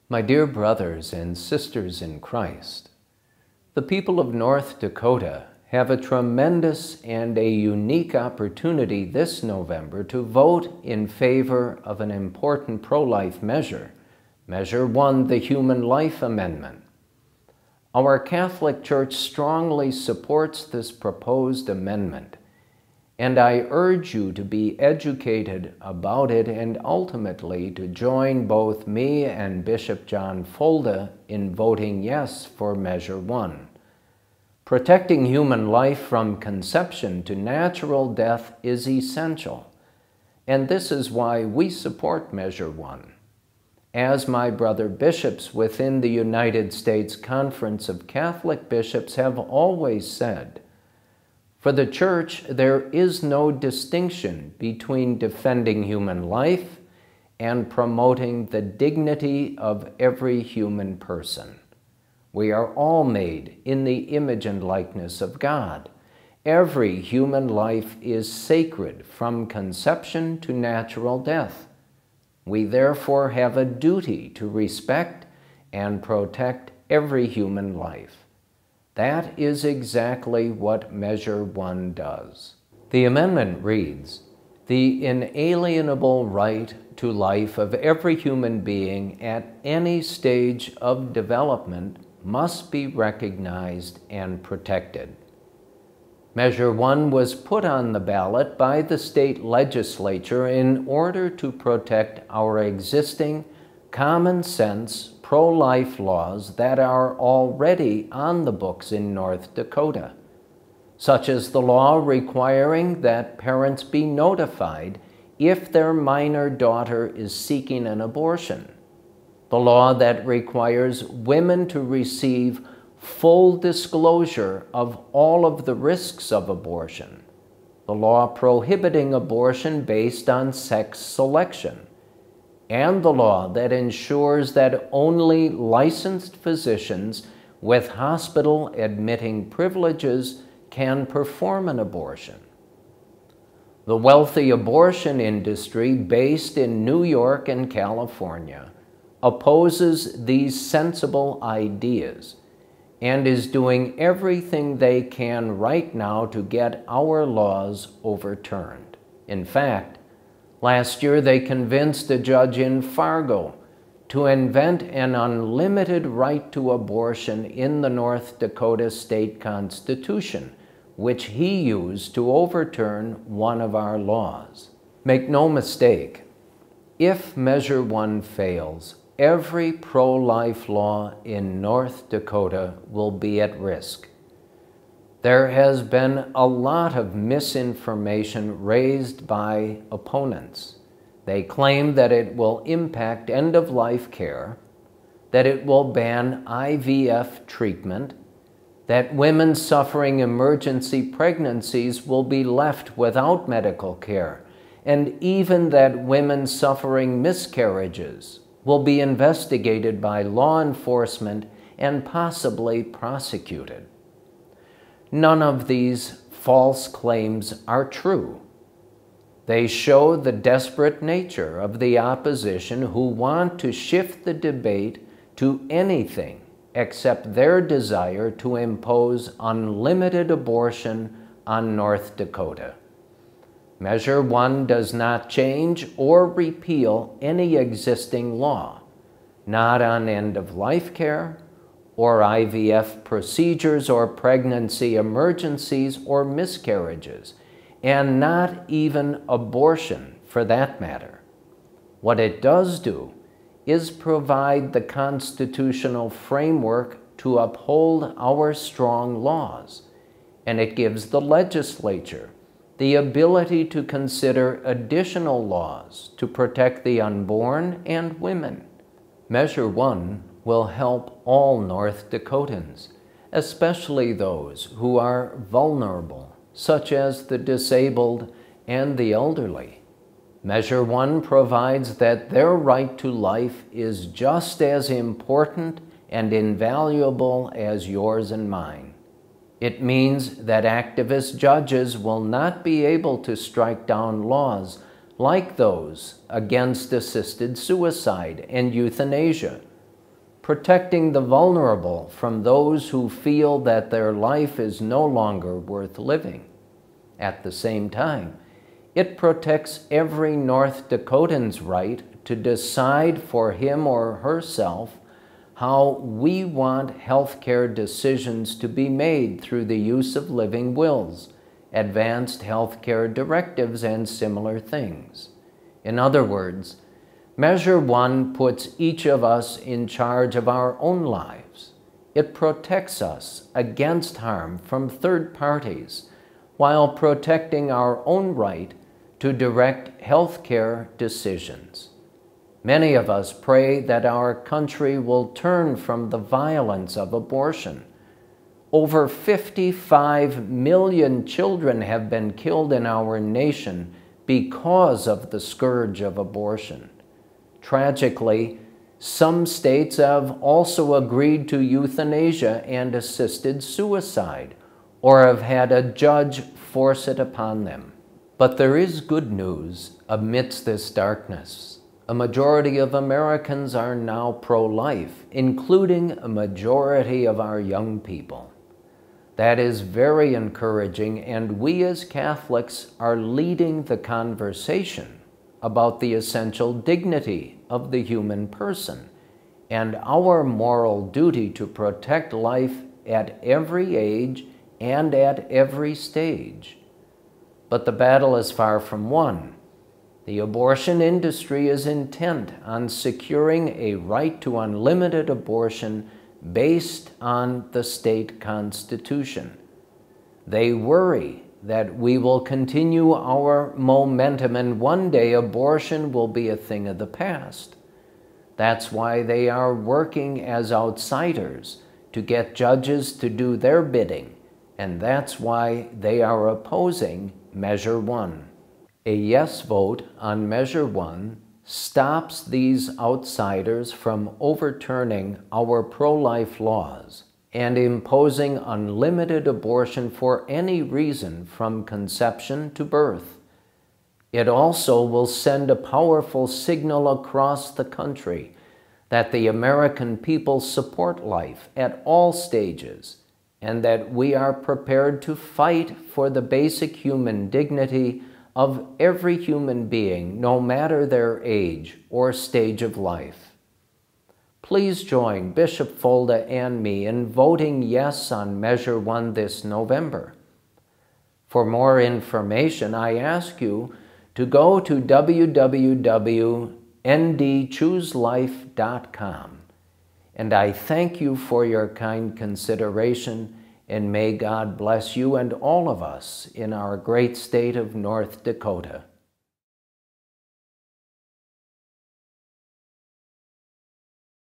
My dear brothers and sisters in Christ, the people of North Dakota have a tremendous and a unique opportunity this November to vote in favor of an important pro-life measure, Measure 1, the Human Life Amendment. Our Catholic Church strongly supports this proposed amendment, and I urge you to be educated about it and ultimately to join both me and Bishop John Folda in voting yes for Measure 1. Protecting human life from conception to natural death is essential, and this is why we support Measure 1. As my brother bishops within the United States Conference of Catholic Bishops have always said, for the Church, there is no distinction between defending human life and promoting the dignity of every human person. We are all made in the image and likeness of God. Every human life is sacred from conception to natural death. We therefore have a duty to respect and protect every human life. That is exactly what Measure 1 does. The amendment reads, "The inalienable right to life of every human being at any stage of development must be recognized and protected." Measure 1 was put on the ballot by the state legislature in order to protect our existing common-sense pro-life laws that are already on the books in North Dakota, such as the law requiring that parents be notified if their minor daughter is seeking an abortion, the law that requires women to receive full disclosure of all of the risks of abortion, the law prohibiting abortion based on sex selection, and the law that ensures that only licensed physicians with hospital admitting privileges can perform an abortion. The wealthy abortion industry based in New York and California opposes these sensible ideas and is doing everything they can right now to get our laws overturned. In fact, last year, they convinced a judge in Fargo to invent an unlimited right to abortion in the North Dakota state constitution, which he used to overturn one of our laws. Make no mistake, if Measure 1 fails, every pro-life law in North Dakota will be at risk. There has been a lot of misinformation raised by opponents. They claim that it will impact end-of-life care, that it will ban IVF treatment, that women suffering emergency pregnancies will be left without medical care, and even that women suffering miscarriages will be investigated by law enforcement and possibly prosecuted. None of these false claims are true. They show the desperate nature of the opposition who want to shift the debate to anything except their desire to impose unlimited abortion on North Dakota. Measure 1 does not change or repeal any existing law, not on end-of-life care, or IVF procedures or pregnancy emergencies or miscarriages, and not even abortion for that matter. What it does do is provide the constitutional framework to uphold our strong laws, and it gives the legislature the ability to consider additional laws to protect the unborn and women. Measure 1 will help all North Dakotans, especially those who are vulnerable, such as the disabled and the elderly. Measure 1 provides that their right to life is just as important and invaluable as yours and mine. It means that activist judges will not be able to strike down laws like those against assisted suicide and euthanasia, protecting the vulnerable from those who feel that their life is no longer worth living. At the same time, it protects every North Dakotan's right to decide for him or herself how we want healthcare decisions to be made through the use of living wills, advanced healthcare directives, and similar things. In other words, Measure 1 puts each of us in charge of our own lives. It protects us against harm from third parties while protecting our own right to direct healthcare decisions. Many of us pray that our country will turn from the violence of abortion. Over 55 million children have been killed in our nation because of the scourge of abortion. Tragically, some states have also agreed to euthanasia and assisted suicide, or have had a judge force it upon them. But there is good news amidst this darkness. A majority of Americans are now pro-life, including a majority of our young people. That is very encouraging, and we as Catholics are leading the conversation about the essential dignity of the human person and our moral duty to protect life at every age and at every stage. But the battle is far from won. The abortion industry is intent on securing a right to unlimited abortion based on the state constitution. They worry that we will continue our momentum and one day abortion will be a thing of the past. That's why they are working as outsiders to get judges to do their bidding, and that's why they are opposing Measure 1. A yes vote on Measure 1 stops these outsiders from overturning our pro-life laws and imposing unlimited abortion for any reason from conception to birth. It also will send a powerful signal across the country that the American people support life at all stages and that we are prepared to fight for the basic human dignity of every human being, no matter their age or stage of life. Please join Bishop Folda and me in voting yes on Measure 1 this November. For more information, I ask you to go to www.ndchooselife.com. And I thank you for your kind consideration, and may God bless you and all of us in our great state of North Dakota.